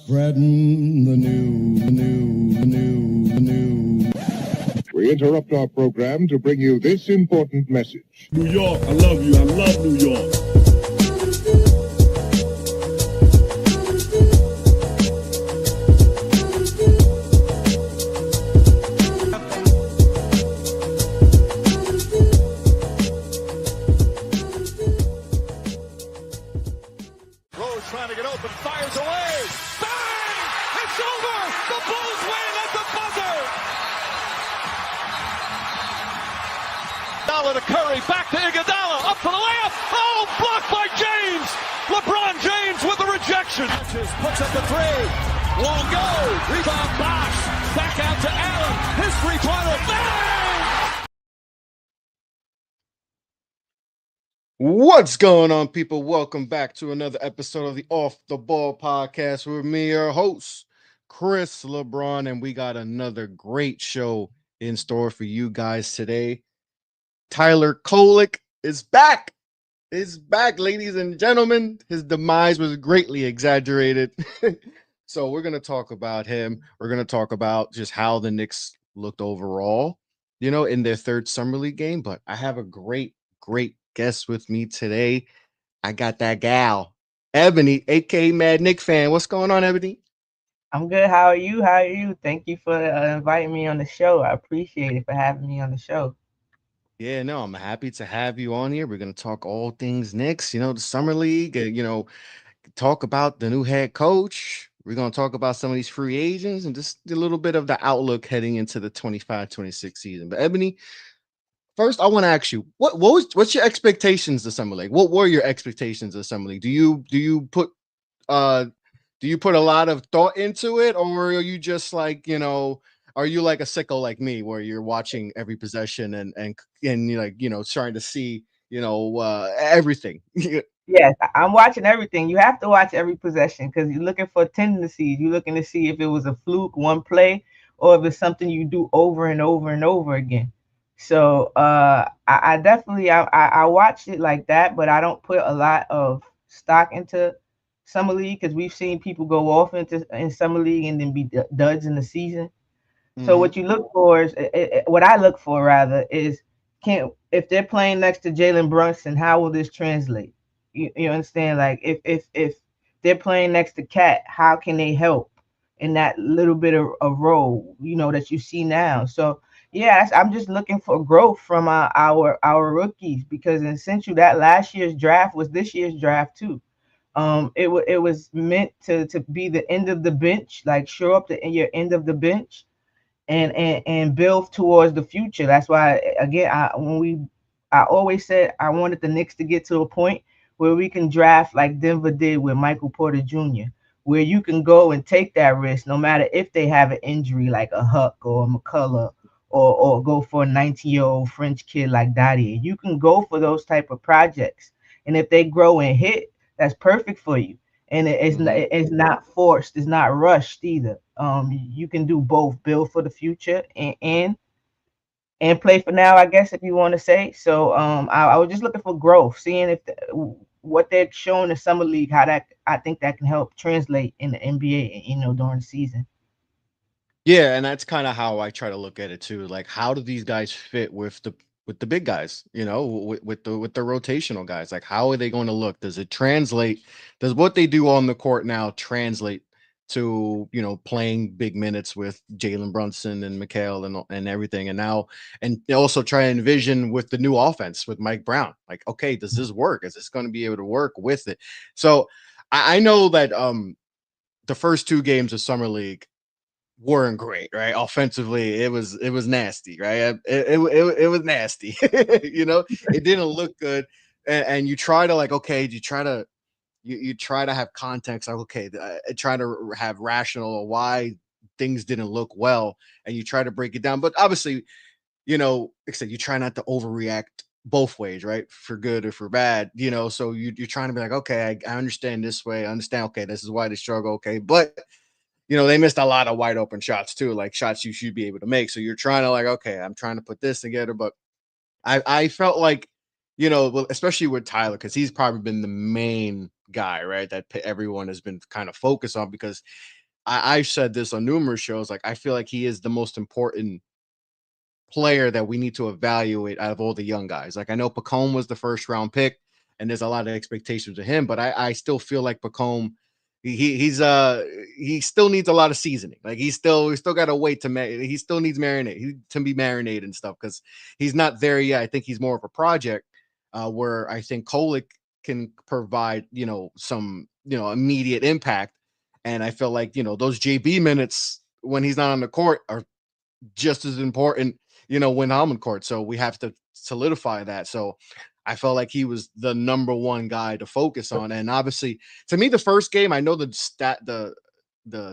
Spreading the news. We interrupt our program to bring you this important message. New York, I love you. I love New York. Rose trying to get open, fires away. Bang! It's over! The Bulls win at the buzzer! Iguodala to Curry, back to Iguodala, up for the layup. Oh, blocked by James! LeBron James with the rejection. Puts up the three. Won't go. Rebound Bosh. Back out to Allen. His three-pointer. Bang! What's going on, people? Welcome back to another episode of the Off the Ball podcast with me, your host, Chris LeBron, and we got another great show in store for you guys today. Tyler Kolek is back. Is back, ladies and gentlemen. His demise was greatly exaggerated. So we're going to talk about him. We're going to talk about just how the Knicks looked overall, in their third summer league game. But I have a great guest with me today. I got that gal, Ebony, aka Mad Knick fan. What's going on, Ebony? I'm good. How are you? Thank you for inviting me on the show. I appreciate it for having me on the show. Yeah, no, I'm happy to have you on here. We're going to talk all things Knicks, the summer league, talk about the new head coach. We're going to talk about some of these free agents and just a little bit of the outlook heading into the 25-26 season. But Ebony, first, I want to ask you, what's your expectations of summer league? What were your expectations of summer league? Do you put a lot of thought into it, or are you just like, are you like a sicko like me where you're watching every possession and you're like, trying to see, everything? Yes, I'm watching everything. You have to watch every possession because you're looking for tendencies. You're looking to see if it was a fluke, one play, or if it's something you do over and over and over again. So I definitely I watched it like that, but I don't put a lot of stock into summer league because we've seen people go off in summer league and then be duds in the season. So what you look for is what I look for rather is if they're playing next to Jalen Brunson, how will this translate? You understand? Like if they're playing next to Cat, how can they help in that little bit of a role that you see now? So yeah, I'm just looking for growth from our rookies because essentially that last year's draft was this year's draft too. It was meant to be the end of the bench, like show up your end of the bench and build towards the future. That's why again I always said I wanted the Knicks to get to a point where we can draft like Denver did with Michael Porter Jr., where you can go and take that risk no matter if they have an injury like a Huck or a McCullough or go for a 19-year-old French kid like Dottie. You can go for those type of projects. And if they grow and hit, that's perfect for you. And it's not forced, it's not rushed either. You can do both, build for the future and play for now, I guess, if you want to say. So I was just looking for growth, seeing what they're showing in summer league, how that I think that can help translate in the NBA, during the season. Yeah, and that's kind of how I try to look at it too. Like, how do these guys fit with the big guys? With the rotational guys. Like, how are they going to look? Does it translate? Does what they do on the court now translate to playing big minutes with Jalen Brunson and Mikal and everything? And they also try to envision with the new offense with Mike Brown. Like, okay, does this work? Is this going to be able to work with it? So I know that the first two games of summer league weren't great, right? Offensively, it was nasty, right? It was nasty. It didn't look good. And you try to like, okay, you try to have context, like, okay, try to have rational why things didn't look well, and you try to break it down. But obviously, like I said, you try not to overreact both ways, right? For good or for bad, so you're trying to be like, okay, I understand this way. I understand, okay, this is why they struggle, okay, but they missed a lot of wide open shots too, like shots you should be able to make. So you're trying to like, okay, I'm trying to put this together. But I felt like, especially with Tyler, because he's probably been the main guy, right? That everyone has been kind of focused on because I've said this on numerous shows. Like, I feel like he is the most important player that we need to evaluate out of all the young guys. Like, I know Pacome was the first round pick, and there's a lot of expectations of him, but I still feel like Pacome, he still needs a lot of seasoning. Like, he still got to wait to he still needs marinate to be marinated and stuff, because he's not there yet. I think he's more of a project, where I think Kolick can provide, some, immediate impact. And I feel like, those JB minutes when he's not on the court are just as important, when I'm on court. So we have to solidify that. So I felt like he was the number one guy to focus on. And obviously, to me, the first game, I know the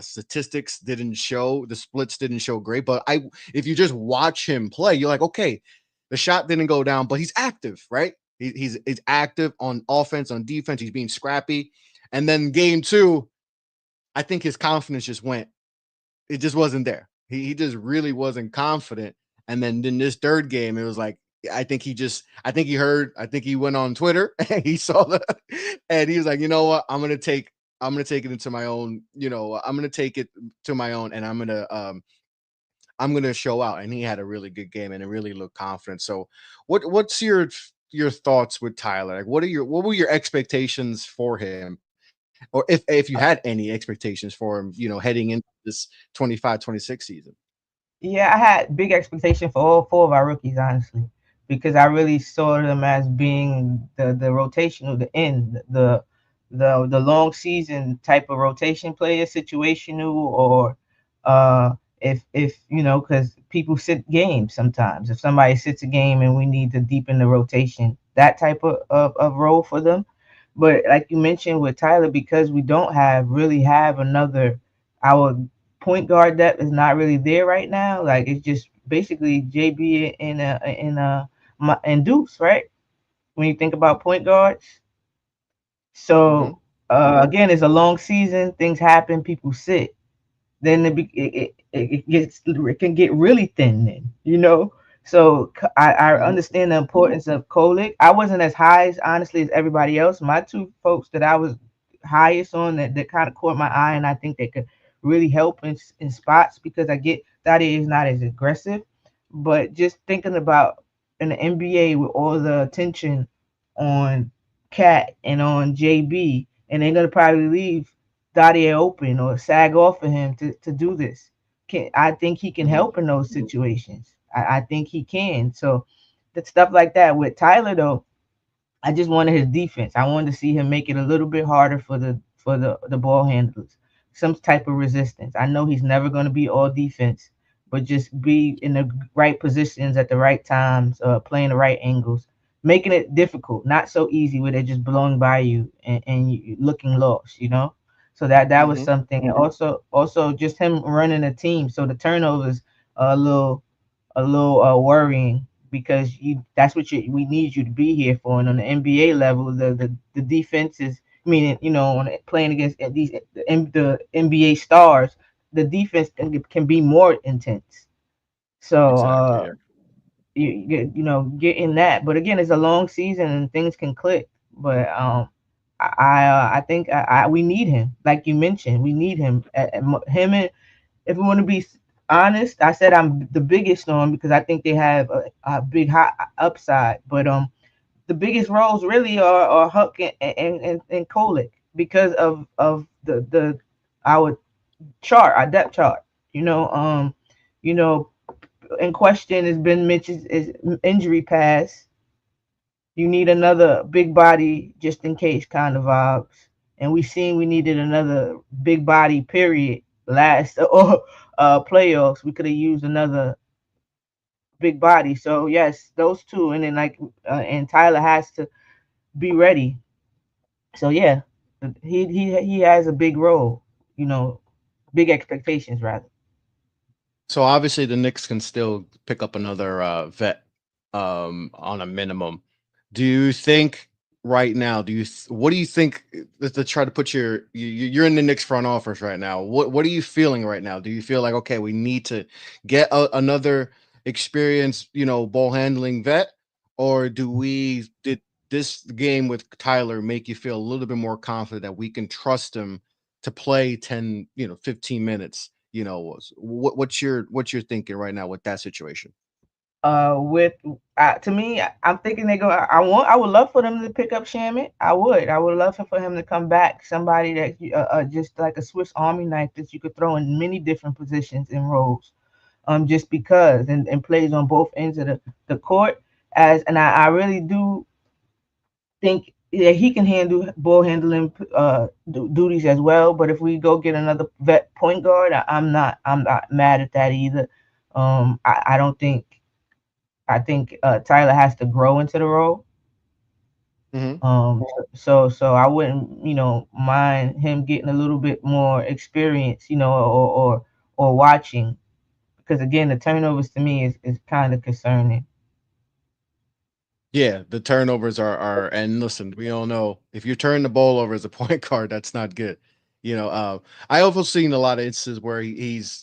statistics didn't show, the splits didn't show great, but if you just watch him play, you're like, okay, the shot didn't go down, but he's active, right? He's active on offense, on defense. He's being scrappy. And then game 2, I think his confidence just went. It just wasn't there. He just really wasn't confident. And then in this third game, it was like, I think he went on Twitter and he saw that, and he was like, you know what, I'm gonna take it into my own, I'm gonna take it to my own, and I'm gonna show out. And he had a really good game, and it really looked confident. So what's your thoughts with Tyler? Like, what were your expectations for him? Or if you had any expectations for him, heading into this 25-26 season? Yeah, I had big expectation for all 4 of our rookies, honestly, because I really saw them as being the rotational, the end, the long season type of rotation player, situational, or if because people sit games sometimes. If somebody sits a game and we need to deepen the rotation, that type of role for them. But like you mentioned with Tyler, because we don't really have another, our point guard depth is not really there right now. Like, it's just basically JB and Deuce, right? When you think about point guards. So again, it's a long season. Things happen. People sit. Then it can get really thin. Then. So I understand the importance of Kolick. I wasn't as high honestly as everybody else. My 2 folks that I was highest on that kind of caught my eye, and I think they could really help in spots, because I get that he is not as aggressive. But just thinking about in the NBA with all the attention on Cat and on JB, and they're gonna probably leave Dottie open or sag off of him to do this. I think he can help in those situations. I think he can. So that stuff like that with Tyler, though, I just wanted his defense. I wanted to see him make it a little bit harder for the ball handlers, some type of resistance. I know he's never going to be all defense, but just be in the right positions at the right times, playing the right angles, making it difficult, not so easy where they're just blowing by you and you looking lost. So that was something. And also just him running a team. So the turnovers are a little worrying, because that's what we need you to be here for. And on the NBA level, the defense is, meaning, playing against the NBA stars, the defense can be more intense. So Exactly. get in that. But again, it's a long season and things can click. But I think we need him, like you mentioned. We need him. Him, and if we want to be honest, I said I'm the biggest on, because I think they have a big high upside. But the biggest roles really are Huck and Kolick, because of our our depth chart. In question has been mentioned is injury pass. You need another big body just in case kind of vibes. And we needed another big body, period. Last or playoffs, we could have used another big body. So yes, those 2, and then and Tyler has to be ready. So yeah, he has a big role. Big expectations rather. So obviously the Knicks can still pick up another vet on a minimum. Do you think right now? What do you think? To try to put you're in the Knicks front office right now. What are you feeling right now? Do you feel like, okay, we need to get another experienced, ball handling vet, or did this game with Tyler make you feel a little bit more confident that we can trust him to play 10, 15 minutes, what's your thinking right now with that situation? With to me, I'm thinking they go. I would love for them to pick up Shamit. I would love for him to come back. Somebody that just like a Swiss Army knife that you could throw in many different positions and roles. Just because and plays on both ends of the court. And I really do think yeah he can handle ball handling duties as well. But if we go get another vet point guard, I'm not mad at that either. I don't think I think Tyler has to grow into the role. Hmm. So I wouldn't mind him getting a little bit more experience, or watching, because again the turnovers to me is kind of concerning. Yeah, the turnovers are, and listen, we all know if you're turning the ball over as a point guard, that's not good. I also seen a lot of instances where he's,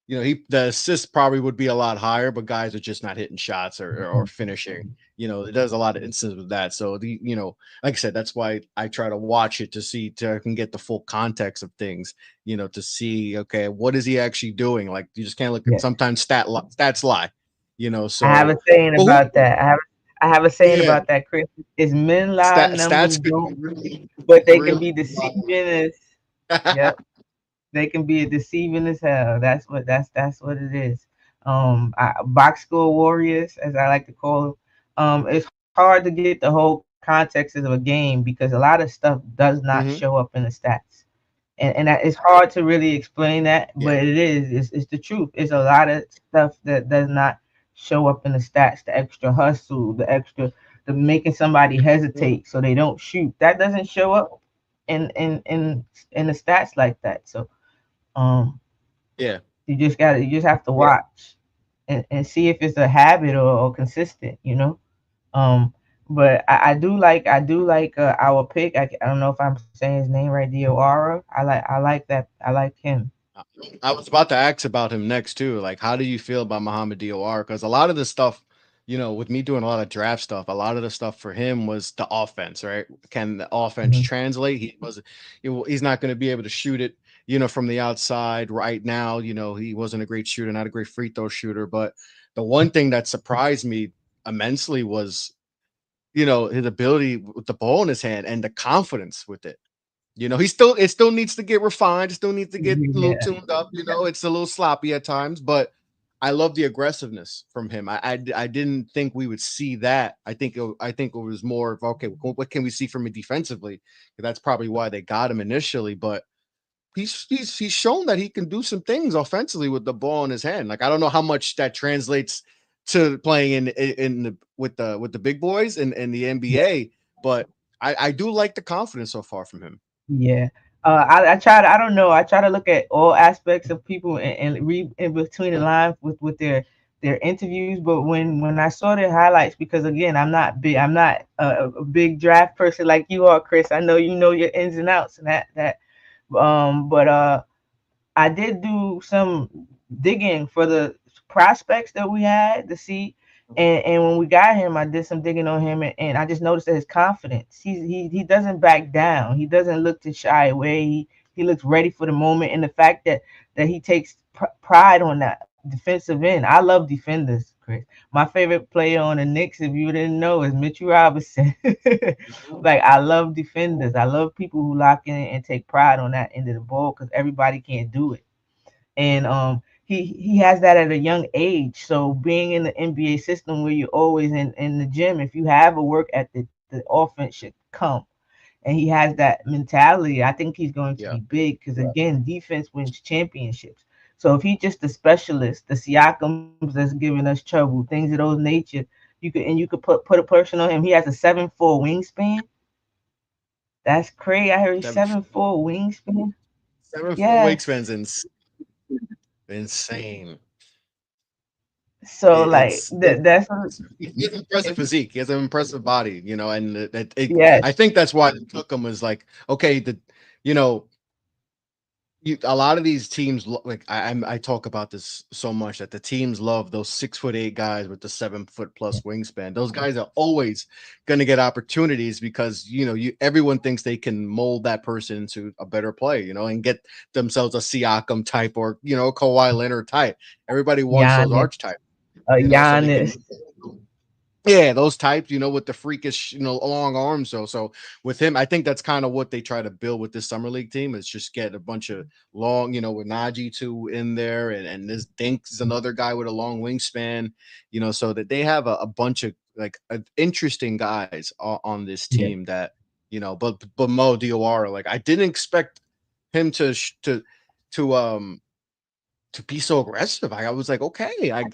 the assist probably would be a lot higher, but guys are just not hitting shots or finishing. There's a lot of instances with that. So like I said, that's why I try to watch it to see to I can get the full context of things. To see, okay, what is he actually doing? Like you just can't look at Yeah, sometimes stats lie. I have So a saying but who? about that. I have a saying Yeah, about that, Chris. Is men lie, numbers stats could don't, really, but they can really. be deceiving as yep, they can be deceiving as hell. That's what it is. Box score warriors, as I like to call them. It's hard to get the whole context of a game because a lot of stuff does not Hmm. show up in the stats, and that, it's hard to really explain that, Yeah. but it is. It's the truth. It's a lot of stuff that does not show up in the stats. The extra hustle, the making somebody hesitate so they don't shoot. That doesn't show up in the stats like that. So um, Yeah. you just have to watch and see if it's a habit or consistent. Um, but I do like our pick. I don't know if I'm saying his name right, Diawara. I like that. I like him. I I was about to ask about him next too. Like, how do you feel about Muhammad Diawara? Because a lot of the stuff, with me doing a lot of draft stuff, a lot of the stuff for him was the offense, right? Can the offense Mhm. translate? He's not going to be able to shoot it, from the outside right now. He wasn't a great shooter, not a great free throw shooter. But the one thing that surprised me immensely was, his ability with the ball in his hand and the confidence with it. It still needs to get refined, it still needs to get a little Yeah, tuned up, it's a little sloppy at times, but I love the aggressiveness from him. I didn't think we would see that. I think it was more of, okay, what can we see from him defensively? That's probably why they got him initially, but he's shown that he can do some things offensively with the ball in his hand. Like I don't know how much that translates to playing in the with the big boys in the NBA, but I do like the confidence so far from him. yeah. I try to. I don't know. I try to look at all aspects of people and read in between the lines with their interviews. But when I saw their highlights, because again, I'm not big. I'm not a big draft person like you are, Chris. I know you know your ins and outs and that. But I did do some digging for the prospects that we had to see, and when we got him, I did some digging on him, and I just noticed that his confidence. He doesn't back down. He doesn't look to shy away. He looks ready for the moment, and the fact that he takes pride on that defensive end. I love defenders, Chris. My favorite player on the Knicks, if you didn't know, is Mitchell Robinson. Like I love defenders. I love people who lock in and take pride on that end of the ball because everybody can't do it. And he has that at a young age. So being in the NBA system where you're always in the gym, if you have a work ethic, the offense should come. And he has that mentality. I think he's going to Yeah. be big because again, defense wins championships. So if he's just a specialist, the Siakams that's giving us trouble, things of those nature, you could put a person on him. He has a 7'4" wingspan. That's crazy. I heard Seven 7'4" wingspan. 7 foot Yes. wingspan's insane. So It, like it's it, that's he has an impressive if physique. He has an impressive body, and yes. I think that's why they took him as like, okay, you know a lot of these teams like I talk about this so much that the teams love those 6'8" guys with the 7 foot plus wingspan. Those guys are always going to get opportunities because everyone thinks they can mold that person into a better play, and get themselves a Siakam type or Kawhi Leonard type. Everybody wants those Giannis, archetypes, so they can. Giannis. Yeah, those types, with the freakish, long arms. So with him, I think that's kind of what they try to build with this summer league team is just get a bunch of long, with Najee too in there, and this Dink is another guy with a long wingspan, so that they have a bunch of like interesting guys on this Yeah, team that but Mo Diawara, like I didn't expect him to to be so aggressive. I was like, okay, I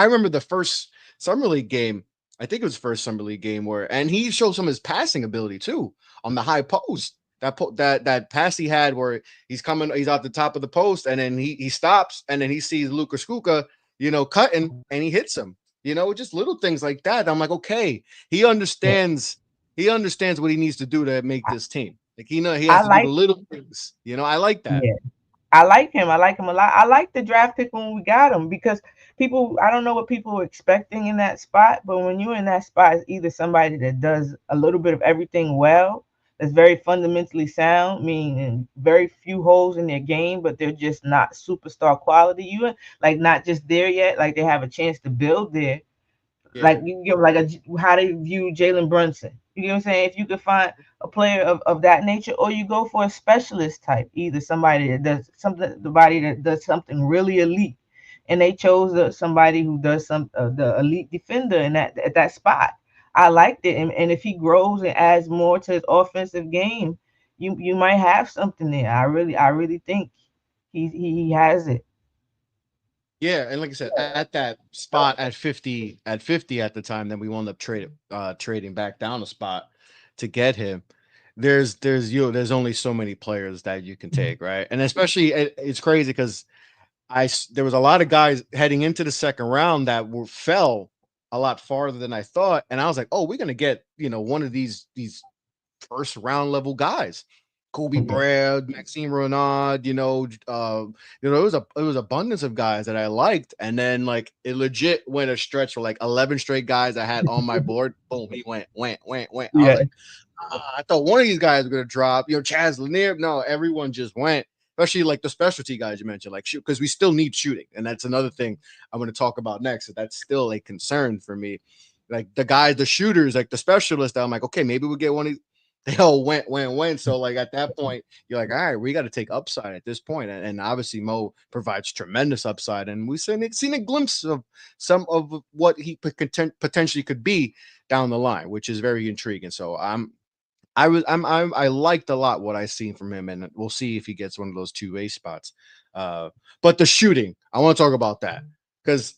remember the first summer league game. I think it was first summer league game and he showed some of his passing ability too on the high post. That pass he had where he's out the top of the post and then he stops and then he sees Luka Skuka, cutting and he hits him. Just little things like that. I'm like, okay, he yeah. understands. He understands what he needs to do to make this team. Like he has I to do the like. little things. I like that. Yeah. I like him. I like him a lot. I like the draft pick when we got him because I don't know what people were expecting in that spot, but when you're in that spot, it's either somebody that does a little bit of everything well, that's very fundamentally sound, meaning very few holes in their game, but they're just not superstar quality. You like not just there yet, like they have a chance to build there. Yeah. Like you give like how they view Jalen Brunson. You know what I'm saying? If you could find a player of that nature, or you go for a specialist type, either somebody that does something really elite, and they chose somebody who does the elite defender in that at that spot. I liked it, and if he grows and adds more to his offensive game, you might have something there. I really think he has it. Yeah, and like I said, at that spot at 50 at the time, then we wound up trading back down a spot to get him. There's only so many players that you can take, right? And especially it's crazy because there was a lot of guys heading into the second round that fell a lot farther than I thought, and I was like, oh, we're gonna get one of these first round level guys. Kobe Yeah. Brad, Maxime Renard, it was abundance of guys that I liked, and then like it legit went a stretch for like 11 straight guys I had on my board. Boom, he went. I was Yeah. like, I thought one of these guys was gonna drop. Chaz Lanier. No, everyone just went. Especially like the specialty guys you mentioned, like shoot, because we still need shooting, and that's another thing I'm going to talk about next. That's still a concern for me. Like the shooters, like the specialists. I'm like, okay, maybe we get one of they all went. So like at that point, you're like, all right, we got to take upside at this point. And obviously Mo provides tremendous upside. And we've seen a glimpse of some of what he potentially could be down the line, which is very intriguing. So I liked a lot what I seen from him, and we'll see if he gets one of those 2A spots. But the shooting, I want to talk about that because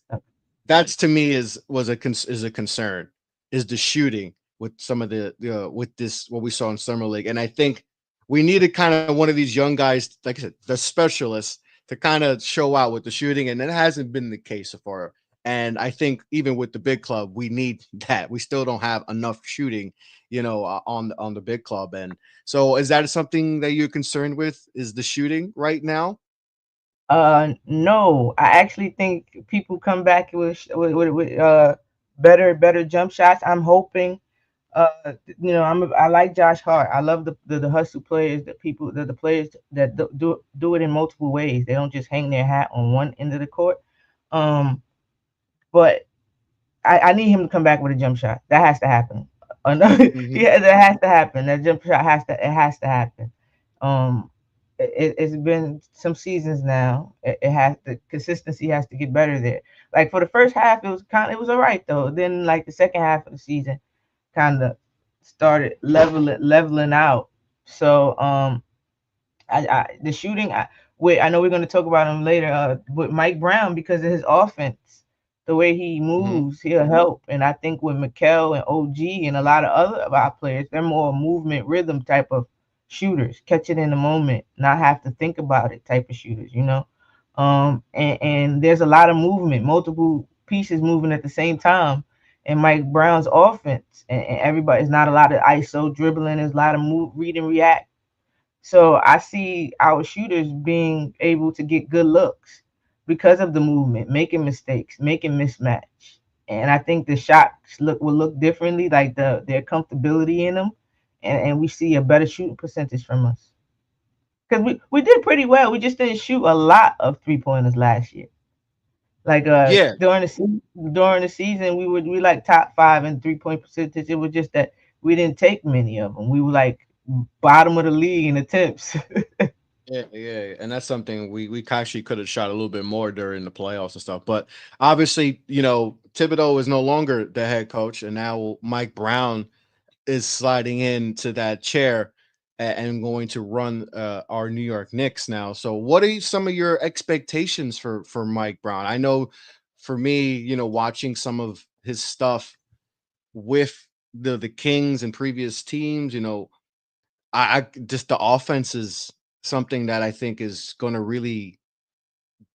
that's to me is a concern is the shooting with some of the with this what we saw in summer league, and I think we needed kind of one of these young guys, like I said, the specialists, to kind of show out with the shooting, and it hasn't been the case so far. And I think even with the big club, we need that. We still don't have enough shooting, on the big club. And so, is that something that you're concerned with? Is the shooting right now? No, I actually think people come back with better jump shots. I'm hoping. I like Josh Hart. I love the hustle players, the players that do it in multiple ways. They don't just hang their hat on one end of the court. But I need him to come back with a jump shot. That has to happen. Mhm. Yeah, that has to happen. That jump shot has to happen. Um, it's been some seasons now. It has the consistency has to get better there. Like for the first half, it was all right though. Then like the second half of the season, kind of started leveling out. So the shooting. I know we're going to talk about him later. With Mike Brown because of his offense, the way he Mhm. moves, he'll help. And I think with Mikel and OG and a lot of other of our players, they're more movement rhythm type of shooters, catch it in the moment, not have to think about it type of shooters. And there's a lot of movement, multiple pieces moving at the same time. And Mike Brown's offense, and everybody's not a lot of ISO dribbling. There's a lot of move, read and react. So I see our shooters being able to get good looks because of the movement, making mistakes, making mismatch. And I think the shots will look differently, like their comfortability in them, and we see a better shooting percentage from us. Because we did pretty well. We just didn't shoot a lot of 3-pointers last year. Like Yeah, during the season, we like top 5 in 3-point percentage. It was just that we didn't take many of them. We were like bottom of the league in attempts. yeah, and that's something we actually could have shot a little bit more during the playoffs and stuff. But obviously, Thibodeau is no longer the head coach, and now Mike Brown is sliding into that chair and going to run our New York Knicks now. So, what are some of your expectations for Mike Brown? I know for me, watching some of his stuff with the Kings and previous teams, I just the offense is something that I think is going to really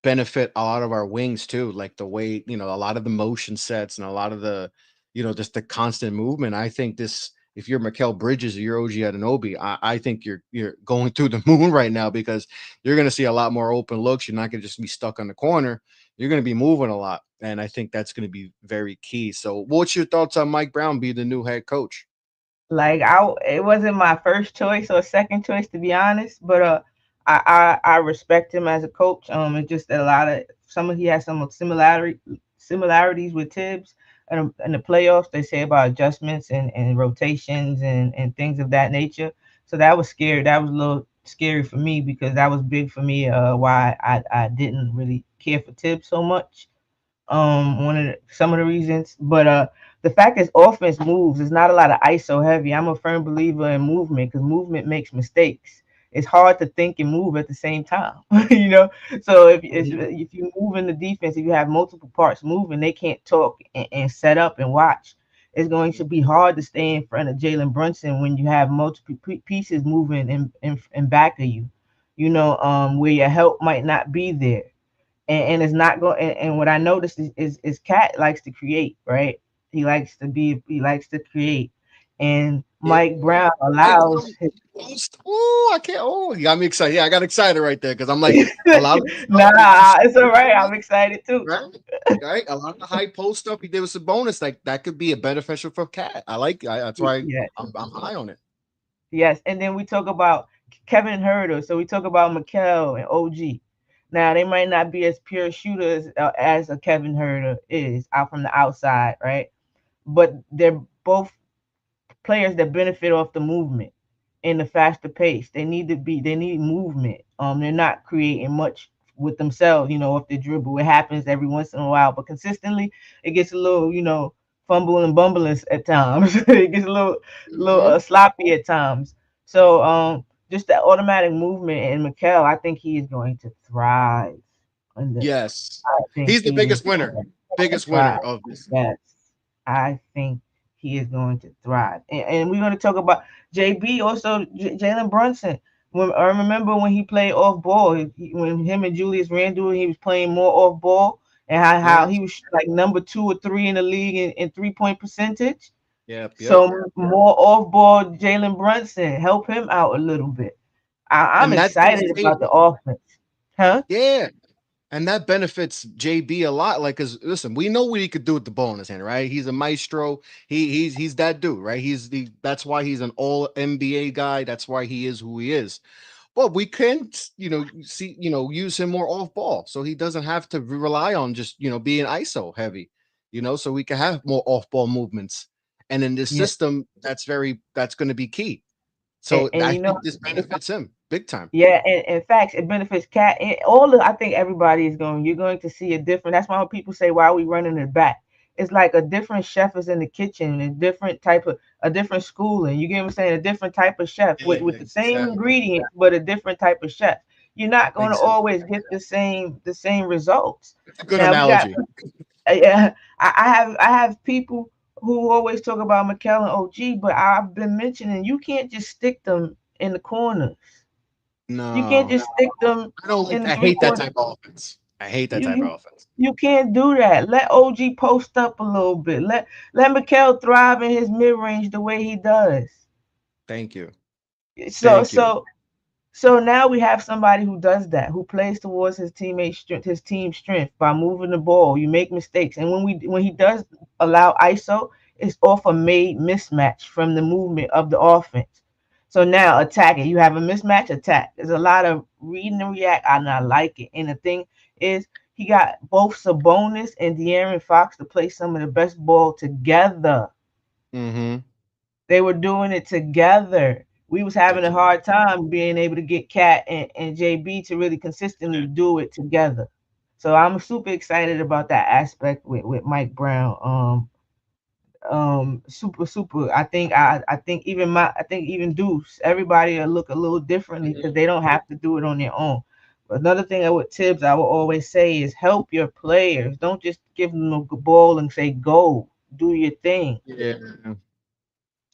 benefit a lot of our wings too, like the way, a lot of the motion sets and a lot of the, just the constant movement. I think this, if you're Mikal Bridges or you're OG Anunoby, I think you're going through the moon right now because you're going to see a lot more open looks. You're not going to just be stuck on the corner. You're going to be moving a lot, and I think that's going to be very key. So, what's your thoughts on Mike Brown being the new head coach? Like it wasn't my first choice or second choice, to be honest, but I respect him as a coach. It's just that he has some similarities with Tibbs, and in the playoffs they say about adjustments and rotations and things of that nature. So that was scary. That was a little scary for me because that was big for me. Why I didn't really care for Tibbs so much. Some of the reasons, but the fact is offense moves. It's not a lot of ISO heavy. I'm a firm believer in movement because movement makes mistakes. It's hard to think and move at the same time. So if you move in the defense, if you have multiple parts moving, they can't talk and set up and watch. It's going to be hard to stay in front of Jalen Brunson when you have multiple pieces moving in back of you, where your help might not be there. And it's not going. And what I noticed is Cat likes to create, right? He likes to create, and Yeah. Mike Brown Hey, allows his. oh, I can't. Oh, you got me excited. Yeah, I got excited right there because I'm like, a lot of the stuff that you Nah, said, it's all right. I'm excited too. right? Right? A lot of the high post stuff he did was a bonus. Like that could be a beneficial for Cat. That's why Yeah, I'm high on it. yes. And then we talk about Kevin Herter. So we talk about Mikel and OG. Now they might not be as pure shooters as a Kevin Herter is out from the outside, right? But they're both players that benefit off the movement in the faster pace. They need movement. They're not creating much with themselves, off the dribble. It happens every once in a while, but consistently it gets a little, fumble and bumbling at times. It gets a little Mhm. sloppy at times. So just that automatic movement in Mikel, I think he is going to thrive. Yes, I think he's the he is biggest going winner. to Biggest winner thrive. of this. Yes, I think he is going to thrive. And we're going to talk about JB also, Jalen Brunson. I remember when he played off ball, when him and Julius Randle, he was playing more off ball, and how he Yes. was like number 2 or 3 in the league in 3-point percentage. Yep. So more off ball, Jalen Brunson, help him out a little bit. I'm And that's gonna excited save. about the offense. Huh? Yeah. And that benefits JB a lot. Like, cause listen, we know what he could do with the ball in his hand, right? He's a maestro. He's that dude, right? That's why he's an all NBA guy. That's why he is who he is. But we can, use him more off ball, so he doesn't have to rely on just being ISO heavy, so we can have more off ball movements. And in this Yeah. system, that's going to be key. And, So and I you know, think this benefits him big time. yeah, and in fact, it benefits Cat. I think everybody is going. You're going to see a different. That's why when people say, "Why are we running it back?" It's like a different chef is in the kitchen, a different schooling. You get what I'm saying? A different type of chef Yeah, with the same exactly. ingredients, but a different type of chef. You're not going to Exactly. always get the same results. It's a good Now we got analogy. yeah, I have people who always talk about Mikel and OG, but I've been mentioning you can't just stick them in the corners. You can't No, just stick them I don't like. in the I three hate that quarter. type of offense. I hate that You type of you offense. you can't do that. Let OG post up a little bit. Let Mikel thrive in his mid range the way he does. Thank you. So Thank you. so So now we have somebody who does that, who plays towards his teammates' strength, his team's strength by moving the ball. You make mistakes, and when he does allow ISO, it's off a made mismatch from the movement of the offense. So now attack it. You have a mismatch, attack. There's a lot of reading and react, and I like it. And the thing is, he got both Sabonis and De'Aaron Fox to play some of the best ball together. Mm-hmm. They were doing it together. We was having a hard time being able to get Cat and JB to really consistently do it together. So I'm super excited about that aspect with Mike Brown. Super. I think even Deuce, everybody will look a little differently because they don't have to do it on their own. But another thing with Tibbs, I will always say is help your players. Don't just give them a ball and say go, do your thing. Yeah.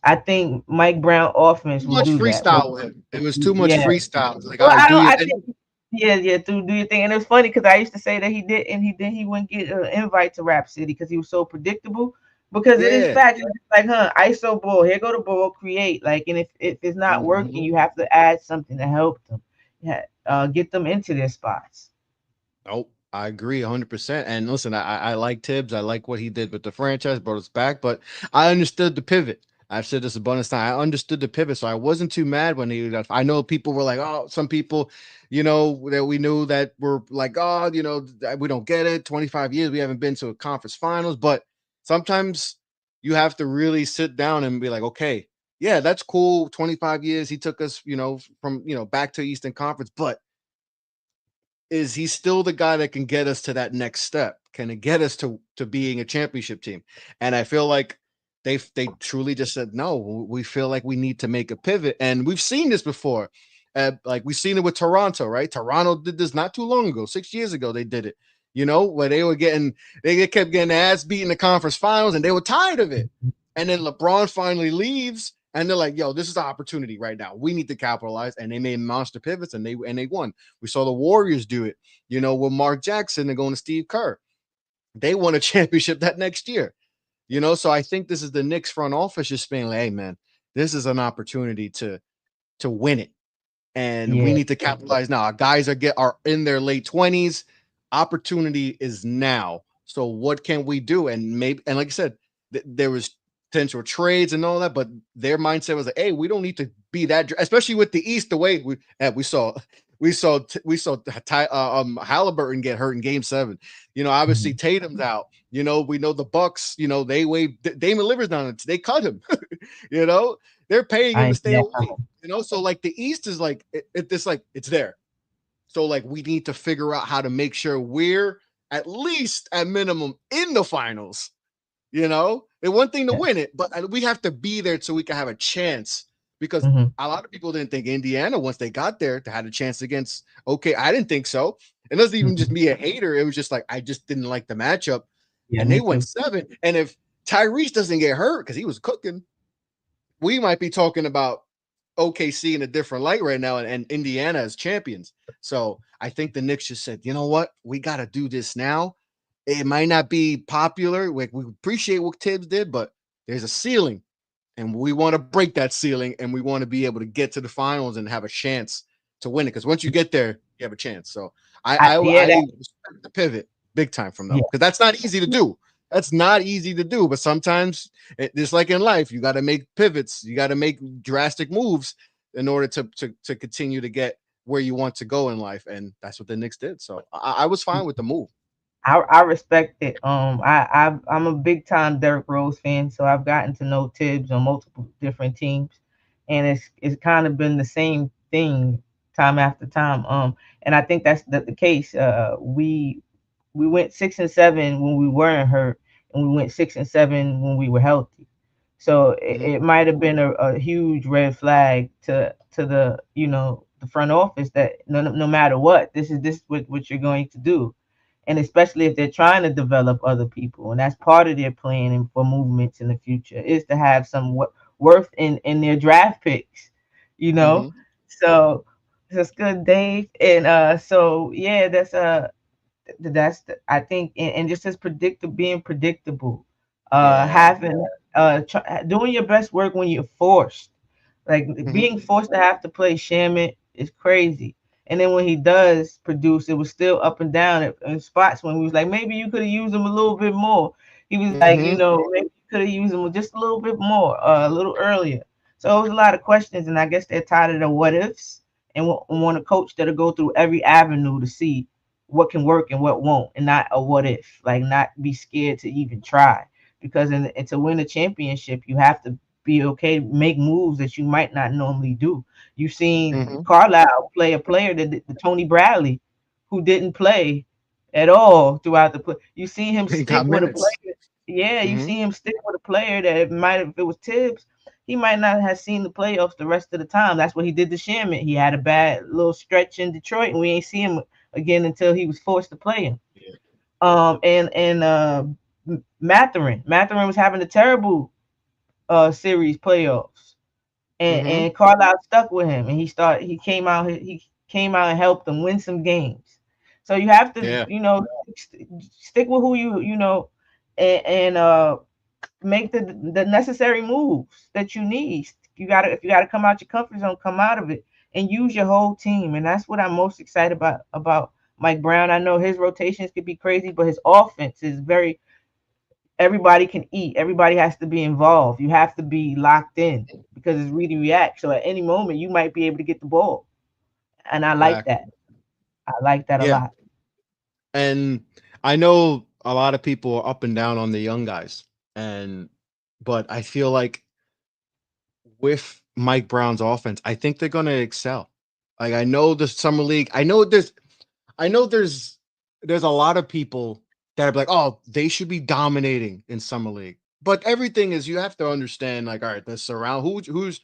I think Mike Brown offense Too will much do that. But freestyle with him. It was too much yeah, freestyle. Like, all well, right, do your I thing. think yeah, do your thing. And it's funny because I used to say that he did, and he wouldn't get an invite to Rap City because he was so predictable. Because it is Yeah. fact, it's like, ISO ball, here go the ball, create. Like, and if it's not working, Mhm. you have to add something to help them, get them into their spots. Nope. I agree 100%. And listen, I like Tibbs. I like what he did with the franchise, brought us back, but I understood the pivot. I've said this a bunch of times. I understood the pivot, so I wasn't too mad when he left. I know people were like, oh, some people, that we knew that were like, oh, we don't get it. 25 years, we haven't been to a conference finals. But sometimes you have to really sit down and be like, okay, yeah, that's cool. 25 years. He took us, from, back to Eastern Conference, but is he still the guy that can get us to that next step? Can it get us to being a championship team? And I feel like they truly just said no. We feel like we need to make a pivot, and we've seen this before. Like we've seen it with Toronto, right? Toronto did this not too long ago, 6 years ago. They did it, where they kept getting ass beat in the conference finals, and they were tired of it. And then LeBron finally leaves, and they're like, "Yo, this is the opportunity right now. We need to capitalize." And they made monster pivots, and they won. We saw the Warriors do it, with Mark Jackson and going to Steve Kerr. They won a championship that next year, So I think this is the Knicks front office just being like, "Hey, man, this is an opportunity to win it, and we Yeah. need to capitalize now. Our guys are in their late 20s. Opportunity is now. So what can we do?" And like I said, there was potential trades and all that, but their mindset was like, "Hey, we don't need to be that." Especially with the East, the way we saw. We saw Halliburton get hurt in Game 7. Obviously Mhm. Tatum's out. We know the Bucks. They waived Damon Lillard's down. They cut him. you know, they're paying I him to ain't see stay that away. coming. So like the East is like it's like it's there. So like we need to figure out how to make sure we're at least at minimum in the finals. It's one thing to Yeah. win it, but we have to be there so we can have a chance. Because Hmm. a lot of people didn't think Indiana, once they got there, they had a chance against. Okay, I didn't think so. It doesn't even just Hmm. be a hater. It was just like I just didn't like the matchup, Yeah, and they me went too. 7. And if Tyrese doesn't get hurt because he was cooking, we might be talking about OKC in a different light right now, and Indiana as champions. So I think the Knicks just said, you know what, we got to do this now. It might not be popular. Like we appreciate what Tibbs did, but there's a ceiling, and we want to break that ceiling, and we want to be able to get to the finals and have a chance to win it. Because once you get there, you have a chance. So I Yeah, respect the pivot big time from them, yeah. because that's not easy to do. That's not easy to do, but sometimes, just like in life, you got to make pivots. You got to make drastic moves in order to continue to get where you want to go in life, and that's what the Knicks did. So I was fine with the move. I respect it. I'm a big time Derrick Rose fan, so I've gotten to know Tibbs on multiple different teams, and it's kind of been the same thing time after time. And I think that's the case. We went 6-7 when we weren't hurt, and we went 6-7 when we were healthy. So Mhm. it might have been a huge red flag to the front office that no matter what, this is what you're going to do, and especially if they're trying to develop other people, and that's part of their planning for movements in the future is to have some worth in their draft picks, you know. Mhm. So that's good, Dave. And so yeah, I think, and just as being predictable, Yeah. having doing your best work when you're forced, like being Mhm. forced to have to play Shamit It's crazy. And then when he does produce, it was still up and down in spots when we was like, maybe you could have used him a little bit more. He was like, Mm-hmm. maybe you could have used him just a little bit more, a little earlier. So it was a lot of questions, and I guess they're tired of the what ifs and want a coach that'll go through every avenue to see what can work and what won't, and not a what if, like not be scared to even try. Because and to win a championship, you have to be okay to make moves that you might not normally do. You've seen Mm-hmm. Carlisle play a player the Tony Bradley, who didn't play at all throughout the play. You see him He got stick with a minutes. player. Yeah, you Mm-hmm. see him stick with a player that might have, if it was Tibbs, he might not have seen the playoffs the rest of the time. That's what he did to Sherman. He had a bad little stretch in Detroit, and we ain't see him again until he was forced to play him. Yeah. And Matherin was having a terrible series playoffs, Mm-hmm. and Carlisle stuck with him, and he came out and helped them win some games. So you have to Yeah. stick with who and make the necessary moves that you need. If you gotta come out your comfort zone, come out of it and use your whole team. And that's what I'm most excited about Mike Brown. I know his rotations could be crazy, but his offense is very, everybody can eat. Everybody has to be involved. You have to be locked in because it's read and react. So at any moment you might be able to get the ball. And I like that. Exactly. I like that a Yeah. lot. And I know a lot of people are up and down on the young guys, and but I feel like with Mike Brown's offense, I think they're going to excel. Like I know the summer league. I know there's a lot of people that are like, oh, they should be dominating in summer league. But everything is you have to understand. Like, all right, the surround who's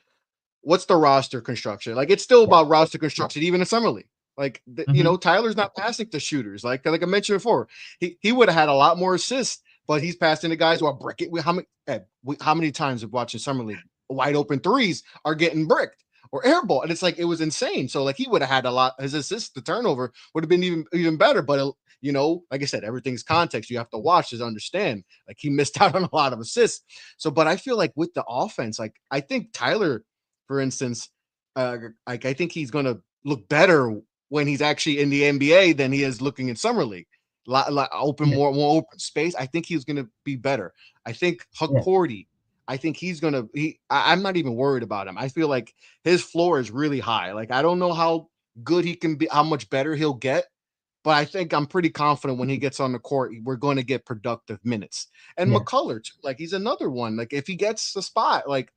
what's the roster construction? Like, it's still about roster construction, even in summer league. Like, Hmm. Tyler's not passing to shooters. Like I mentioned before, he would have had a lot more assists, but he's passing to guys who are bricking. How many times of watching summer league, wide open threes are getting bricked or airball, and it's like it was insane. So like he would have had a lot. His assists, the turnover would have been even better. But like I said, everything's context. You have to watch to understand. Like he missed out on a lot of assists. So, but I feel like with the offense, like I think Tyler, for instance, like I think he's going to look better when he's actually in the NBA than he is looking in summer league. Open Yeah, more open space. I think he's going to be better. I think yeah, Huckporty. I think he's gonna. I'm not even worried about him. I feel like his floor is really high. Like I don't know how good he can be, how much better he'll get, but I think I'm pretty confident when he gets on the court, we're going to get productive minutes. And yeah, McCullough, too, like he's another one. Like if he gets the spot, like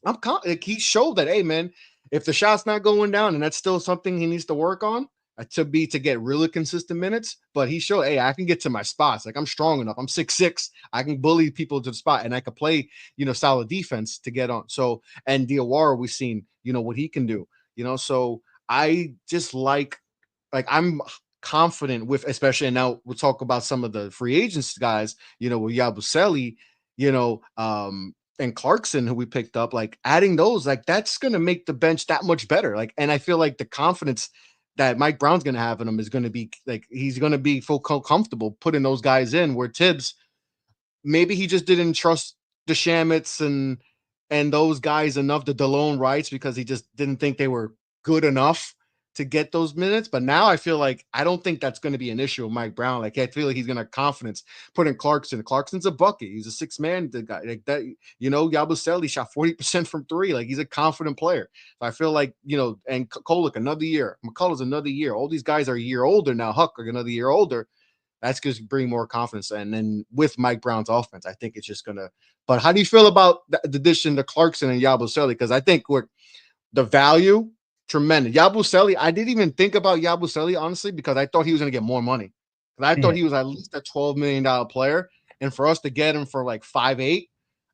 like he showed that, hey man, if the shot's not going down and that's still something he needs to work on to get really consistent minutes, but he showed, hey, I can get to my spots. Like I'm strong enough. I'm 6'6". I can bully people to the spot and I can play, solid defense to get on. So and Diawara, we've seen, what he can do, so I just I'm confident with, especially, and now we'll talk about some of the free agents guys, with Yabusele, and Clarkson, who we picked up, like adding those, like that's going to make the bench that much better. Like, and I feel like the confidence that Mike Brown's going to have in him is going to be like, he's going to be full comfortable putting those guys in where Tibbs, maybe he just didn't trust the Shamits and those guys enough, the DeLone Wrights, because he just didn't think they were good enough to get those minutes. But now I feel like I don't think that's going to be an issue with Mike Brown. Like I feel like he's going to have confidence putting Clarkson. Clarkson's a bucket. He's a 6-man guy like that. Yabusele shot 40% from three. Like he's a confident player. So I feel like and Kolek another year. McCullough's another year. All these guys are a year older now. Huck are another year older. That's just bring more confidence. And then with Mike Brown's offense, I think it's just gonna. But how do you feel about the addition to Clarkson and Yabusele? Because I think the value tremendous. Yabusele, I didn't even think about Yabusele honestly because I thought he was gonna get more money. Because I thought yeah. he was at least a $12 million player, and for us to get him for like 5'8",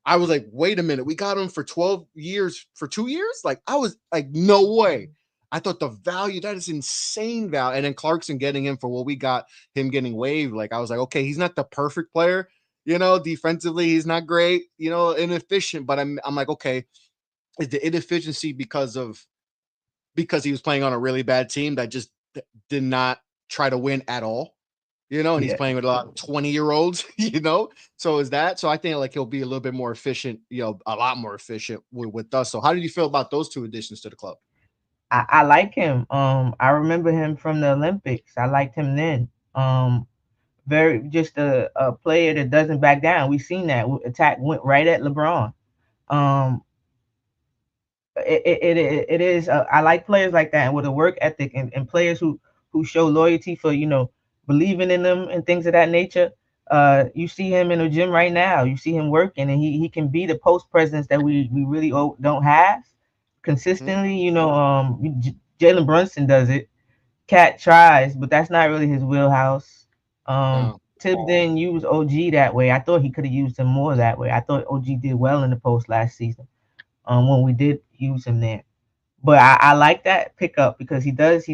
I was like, wait a minute, we got him for 12 years for 2 years. Like I was like, no way. I thought the value, that is insane value. And then Clarkson getting him for what we got him getting waived. Like I was like, okay, he's not the perfect player, defensively, he's not great, inefficient. But I'm like, okay, is the inefficiency because he was playing on a really bad team that just did not try to win at all, and he's Yeah. playing with a lot of 20-year-olds, So is that so? I think like he'll be a little bit more efficient, a lot more efficient with us. So how did you feel about those two additions to the club? I like him. I remember him from the Olympics. I liked him then. Very just a player that doesn't back down. We seen that attack went right at LeBron. Um, it is. I like players like that and with a work ethic and players who show loyalty for believing in them and things of that nature. You see him in the gym right now. You see him working, and he can be the post presence that we really don't have consistently. Jalen Brunson does it. Cat tries, but that's not really his wheelhouse. No. Tibbs didn't use OG that way. I thought he could have used him more that way. I thought OG did well in the post last season. When we did use him there. But I like that pickup because he does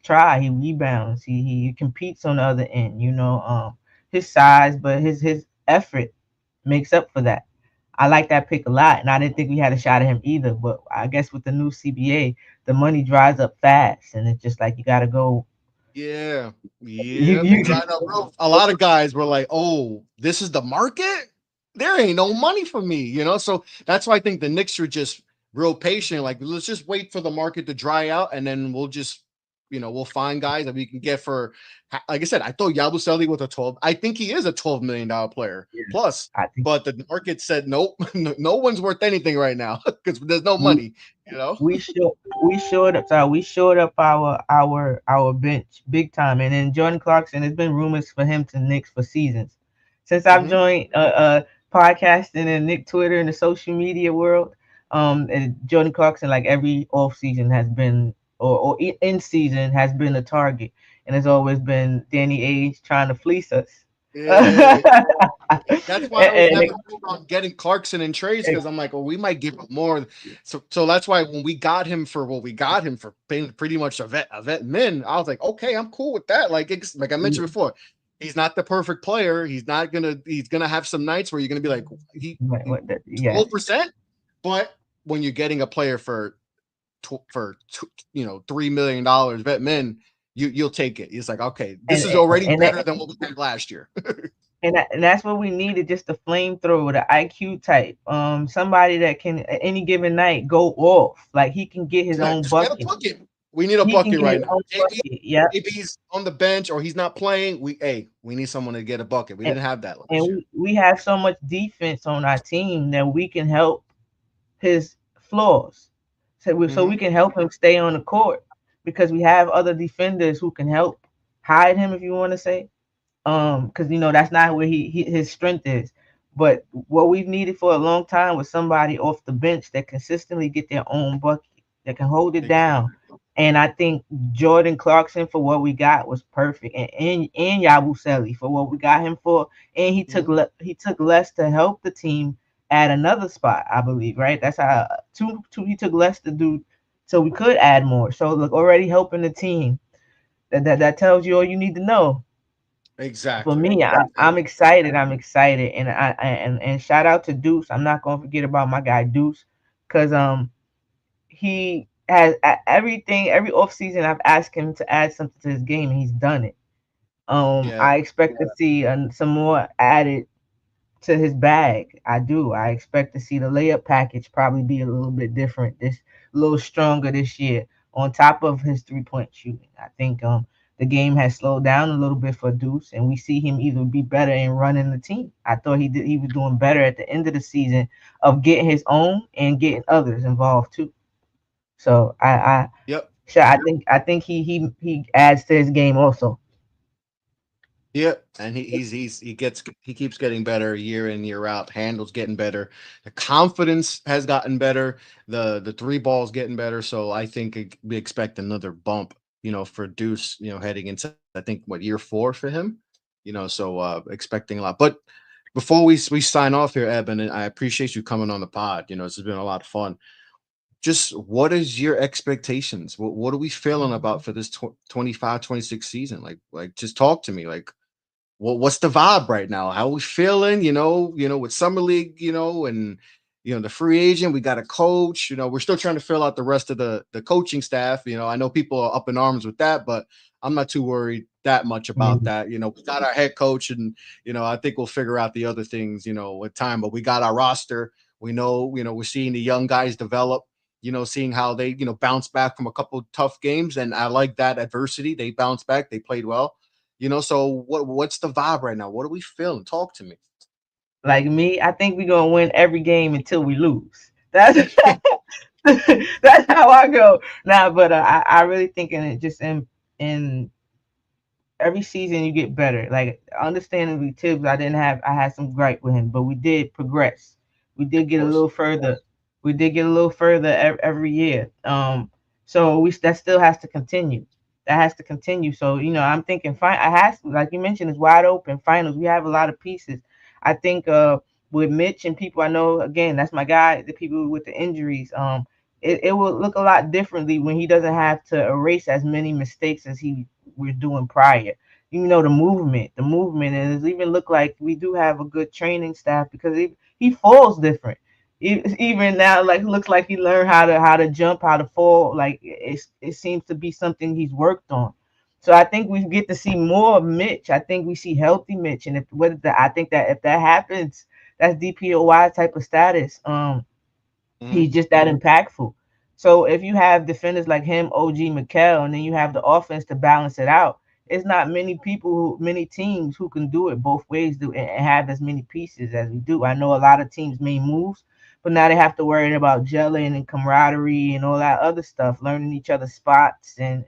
try. He rebounds. He competes on the other end. His size, but his effort makes up for that. I like that pick a lot, and I didn't think we had a shot at him either. But I guess with the new CBA, the money dries up fast, and it's just like you got to go. Yeah, You, yeah, been you trying to bro. A lot of guys were like, "Oh, this is the market. There ain't no money for me," So that's why I think the Knicks are just real patient. Like, let's just wait for the market to dry out, and then we'll just, we'll find guys that we can get for. Like I said, I thought Yabusele was a 12. I think he is a $12 million player plus, I think but the market said nope, no one's worth anything right now because there's no we, money. You know. we should we shored up our bench big time, and then Jordan Clarkson. There's been rumors for him to Knicks for seasons since I've Hmm. joined podcasting and Nick Twitter and the social media world. And Jordan Clarkson, like every off season, has been or in season has been a target, and it's always been Danny Ainge trying to fleece us. Yeah. That's why I was And never sold on getting Clarkson in trades because I'm like, well, we might give him more. So that's why when we got him for what we got him for, being pretty much a vet min, I was like, okay, I'm cool with that. Like I mentioned before, he's not the perfect player. He's gonna have some nights where you're gonna be like, yes. 12%, but when you're getting a player for $3 million vet min, you'll take it. It's like, okay, this and is already and better than what we had last year. and that's what we needed, just a flamethrower, the IQ type, somebody that can at any given night go off, like he can get his Yeah, own just get a bucket. bucket. We need a He can bucket get his right now. own bucket. Yep. If he's on the bench or he's not playing, we need someone to get a bucket. We And, didn't have that and last year. we have so much defense on our team that we can help his flaws. So we Hmm. can help him stay on the court because we have other defenders who can help hide him, if you want to say. Because that's not where his strength is. But what we've needed for a long time was somebody off the bench that consistently get their own bucket, that can hold it Exactly. down. And I think Jordan Clarkson for what we got was perfect, and Yabusele for what we got him for, and Mhm. he took less to help the team at another spot, I believe, right? That's how two he took less to do, so we could add more. So look, already helping the team. That tells you all you need to know. For Exactly. me, I'm excited. I'm excited, and and shout out to Deuce. I'm not gonna forget about my guy Deuce, because he has everything. Every off season, I've asked him to add something to his game, and he's done it. Yeah. I expect to see some more added to his bag. I do. I expect to see the layup package probably be a little bit different, a little stronger this year. On top of his 3-point shooting, I think the game has slowed down a little bit for Deuce, and we see him either be better in running the team. I thought he was doing better at the end of the season of getting his own and getting others involved too. So Yep. I think he adds to his game also. Yep. And he keeps getting better year in, year out. Handles getting better. The confidence has gotten better. The three balls getting better. So I think we expect another bump, for Deuce, heading into, I think, what, year 4 for him. So expecting a lot. But before we sign off here, Eben, and I appreciate you coming on the pod. This has been a lot of fun. Just what is your expectations? What are we feeling about for this 25-26 season? Like just talk to me. Like what's the vibe right now? How are we feeling? With summer league, and the free agent, we got a coach. We're still trying to fill out the rest of the coaching staff. I know people are up in arms with that, but I'm not too worried that much about Mhm. that. We got our head coach, and I think we'll figure out the other things, with time. But we got our roster. We know, we're seeing the young guys develop. seeing how they, bounce back from a couple tough games. And I like that adversity. They bounced back, they played well. So what's the vibe right now? What are we feeling? Talk to me. Like me, I think we're gonna win every game until we lose. That's that's how I go. Nah, but I really think in it just in every season you get better. Like understandably, Tibbs, I had some gripe with him, but we did progress. We did Of get a course. little further. We did get a little further every year. So we that still has to continue. That has to continue. So I'm thinking fine. I has like you mentioned, it's wide open finals. We have a lot of pieces. I think with Mitch and people I know, again, that's my guy. The people with the injuries. It will look a lot differently when he doesn't have to erase as many mistakes as he was doing prior. The movement, and it even look like we do have a good training staff because he falls different. Even now, like looks like he learned how to jump, how to fall. Like it seems to be something he's worked on. So I think we get to see more of Mitch. I think we see healthy Mitch, and I think that if that happens, that's DPOY type of status. Mhm. He's just that impactful. So if you have defenders like him, OG McKell, and then you have the offense to balance it out, it's not many teams who can do it both ways and have as many pieces as we do. I know a lot of teams made moves, but now they have to worry about gelling and camaraderie and all that other stuff, learning each other's spots and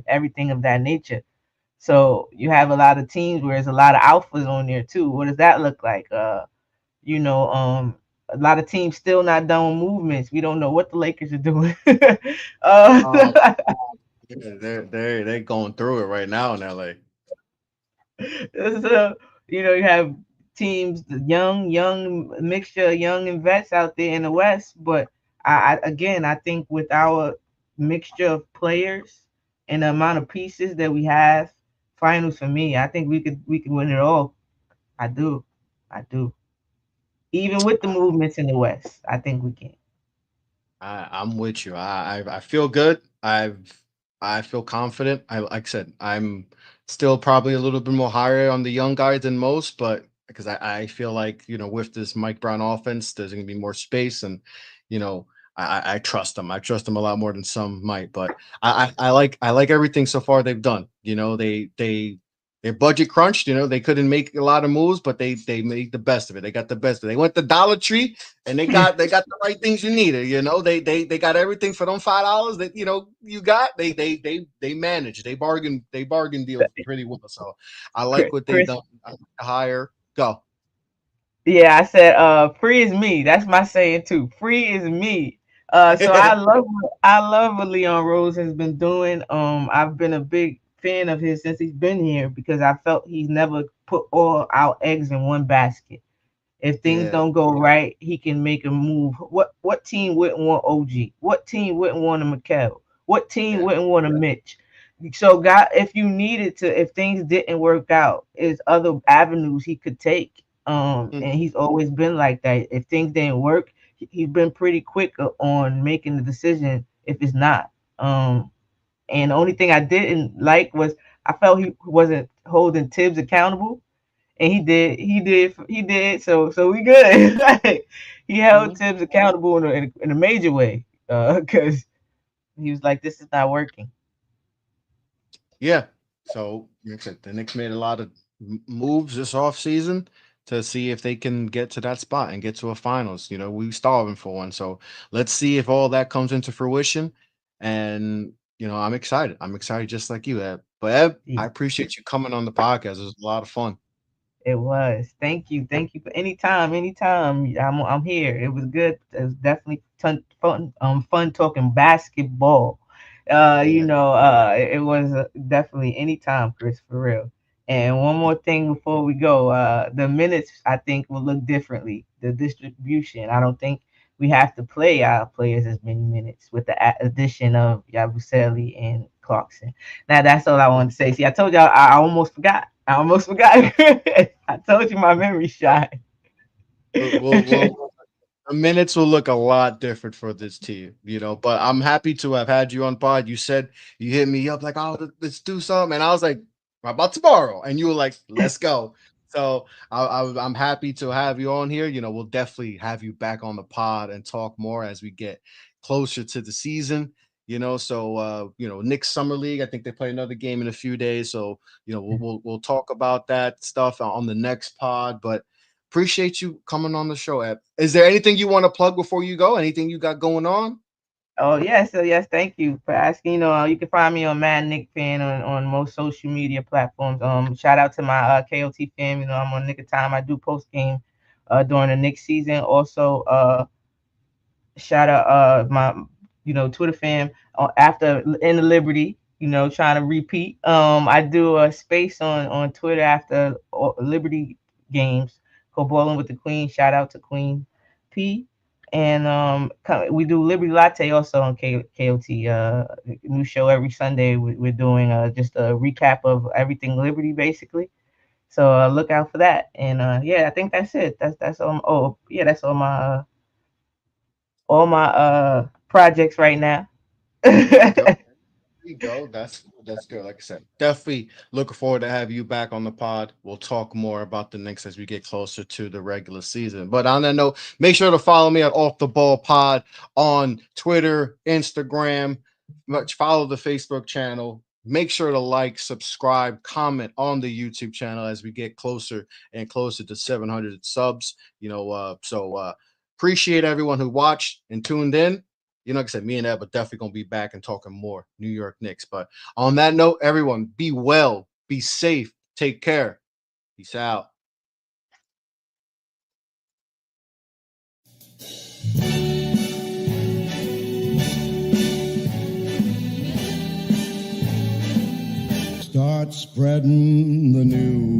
everything of that nature. So you have a lot of teams where there's a lot of alphas on there too. What does that look like? You know, a lot of teams still not done with movements. We don't know what the Lakers are doing. Um, uh, yeah, they're going through it right now in LA. so, you have teams, the young mixture of young and vets out there in the West. But I think with our mixture of players and the amount of pieces that we have, finals for me, I think we could win it all. I do, I do. Even with the movements in the West, I think we can. I'm with you. I feel good. I feel confident. I like I said, I'm still probably a little bit more higher on the young guys than most, but because I feel like, with this Mike Brown offense, there's gonna be more space and you know, I trust them. I trust them a lot more than some might, but I like everything so far they've done. They're budget crunched, they couldn't make a lot of moves, but they made the best of it. They got the best of it. They went to Dollar Tree and they got the right things you needed. They got everything for them $5 that you got. They managed. They bargain deal pretty well. So I like what they Chris, done. I like the hire. Go. yeah, I said, free is me. That's my saying too. Free is me. So I love what Leon Rose has been doing. I've been a big fan of his since he's been here because I felt he's never put all our eggs in one basket. If things Yeah. don't go right, he can make a move. What team wouldn't want OG? What team wouldn't want a McKell? What team Yeah. wouldn't want a Mitch? So God, if you needed to, if things didn't work out, is other avenues he could take. Mhm. And he's always been like that. If things didn't work, he's been pretty quick on making the decision if it's not. And the only thing I didn't like was I felt he wasn't holding Tibbs accountable, and he did. So we good. Like, he held Mhm. Tibbs accountable in a major way, because he was like, this is not working. Yeah. So like I said, the Knicks made a lot of moves this offseason to see if they can get to that spot and get to a finals. We starving for one. So let's see if all that comes into fruition. And I'm excited. I'm excited just like you, Eb. But Eb, Yeah, I appreciate you coming on the podcast. It was a lot of fun. it was. Thank you for anytime. I'm here. It was good. It was definitely fun talking basketball. Yeah. It was definitely anytime, Chris, for real. And one more thing before we go, the minutes I think will look differently. The distribution. I don't think we have to play our players as many minutes with the addition of Yabusele and Clarkson. Now that's all I wanted to say. See, I told y'all I almost forgot. I almost forgot. I told you my memory shot. We'll the minutes will look a lot different for this team, but I'm happy to have had you on pod. You said you hit me up like, oh, let's do something. And I was like, how about tomorrow? And you were like, let's go. So I'm happy to have you on here. We'll definitely have you back on the pod and talk more as we get closer to the season. So Knicks Summer League, I think they play another game in a few days. So we'll talk about that stuff on the next pod. But appreciate you coming on the show, Eb. Is there anything you want to plug before you go? Anything you got going on? Oh yes, so yes, thank you for asking. You can find me on Mad Nick Fan on most social media platforms. Shout out to my KOT fam. I'm on Nick of Time. I do post game during the Knicks season. Also, shout out my Twitter fam after in the Liberty. Trying to repeat. I do a space on Twitter after Liberty games. Go bowling with the Queen. Shout out to Queen P. And we do Liberty Latte also on KOT. New show every Sunday. We're doing just a recap of everything Liberty, basically. So look out for that. And I think that's it. That's all. Oh yeah, that's all my projects right now. You go. That's good. Like I said, definitely looking forward to have you back on the pod. We'll talk more about the Knicks as we get closer to the regular season. But on that note, make sure to follow me at Off the Ball Pod on Twitter, Instagram. Follow the Facebook channel. Make sure to like, subscribe, comment on the YouTube channel as we get closer and closer to 700 subs. Appreciate everyone who watched and tuned in. Like I said, me and Ed are definitely going to be back and talking more New York Knicks. But on that note, everyone, be well, be safe, take care. Peace out. Start spreading the news.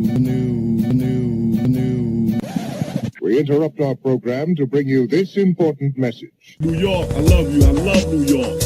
We interrupt our program to bring you this important message. New York, I love you. I love New York.